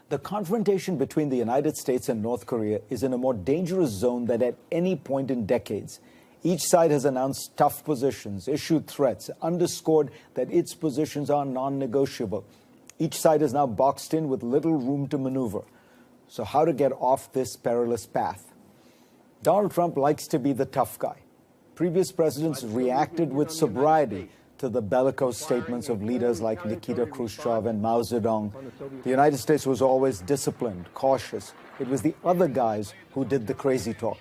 The confrontation between the United States and North Korea is in a more dangerous zone than at any point in decades. Each side has announced tough positions, issued threats, underscored that its positions are non-negotiable. Each side is now boxed in with little room to maneuver. So how to get off this perilous path? Donald Trump likes to be the tough guy. Previous presidents reacted with sobriety to the bellicose statements of leaders like Nikita Khrushchev and Mao Zedong. The United States was always disciplined, cautious. It was the other guys who did the crazy talk.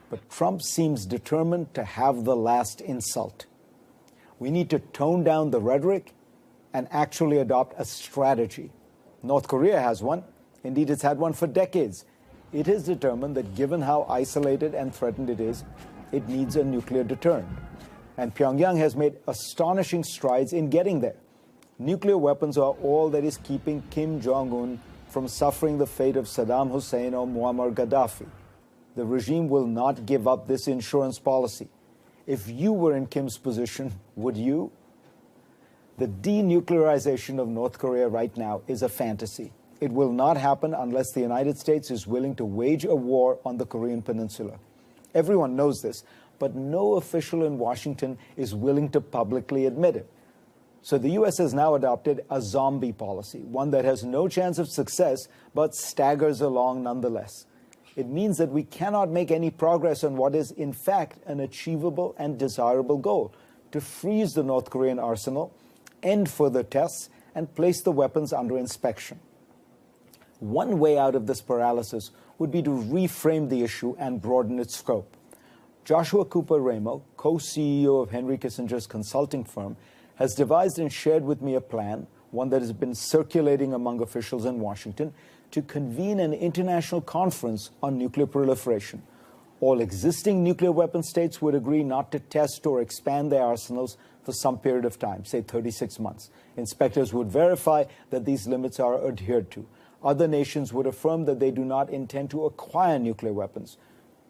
But Trump seems determined to have the last insult. We need to tone down the rhetoric and actually adopt a strategy. North Korea has one. Indeed, it's had one for decades. It is determined that given how isolated and threatened it is, it needs a nuclear deterrent. And Pyongyang has made astonishing strides in getting there. Nuclear weapons are all that is keeping Kim Jong UN from suffering the fate of Saddam Hussein or Muammar Gaddafi. The regime will not give up this insurance policy. If you were in Kim's position, would you? The denuclearization of North Korea right now is a fantasy. It will not happen unless the United States is willing to wage a war on the Korean Peninsula. Everyone knows this, but no official in Washington is willing to publicly admit it. So the U.S. has now adopted a zombie policy, one that has no chance of success, but staggers along nonetheless. It means that we cannot make any progress on what is, in fact, an achievable and desirable goal: to freeze the North Korean arsenal, end further tests, and place the weapons under inspection. One way out of this paralysis would be to reframe the issue and broaden its scope. Joshua Cooper Ramo, co-CEO of Henry Kissinger's consulting firm, has devised and shared with me a plan, one that has been circulating among officials in Washington, to convene an international conference on nuclear proliferation. All existing nuclear weapon states would agree not to test or expand their arsenals for some period of time, say 36 months. Inspectors would verify that these limits are adhered to. Other nations would affirm that they do not intend to acquire nuclear weapons.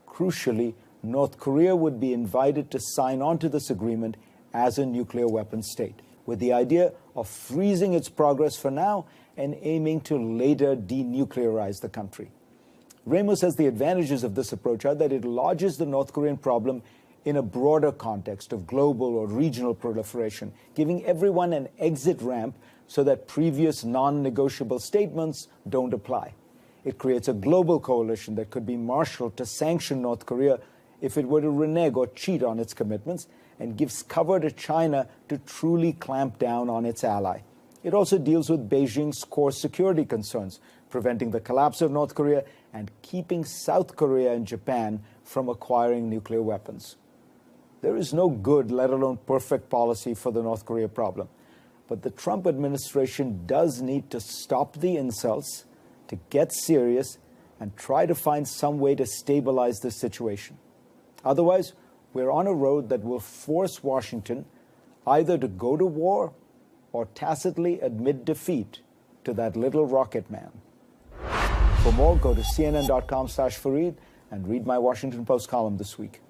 Crucially, North Korea would be invited to sign on to this agreement as a nuclear weapons state, with the idea of freezing its progress for now and aiming to later denuclearize the country. Ramos says the advantages of this approach are that it lodges the North Korean problem in a broader context of global or regional proliferation, giving everyone an exit ramp so that previous non-negotiable statements don't apply. It creates a global coalition that could be marshaled to sanction North Korea if it were to renege or cheat on its commitments, and gives cover to China to truly clamp down on its ally. It also deals with Beijing's core security concerns, preventing the collapse of North Korea and keeping South Korea and Japan from acquiring nuclear weapons. There is no good, let alone perfect, policy for the North Korea problem. But the Trump administration does need to stop the insults, to get serious, and try to find some way to stabilize this situation. Otherwise, we're on a road that will force Washington either to go to war or tacitly admit defeat to that little rocket man. For more, go to cnn.com/Fareed and read my Washington Post column this week.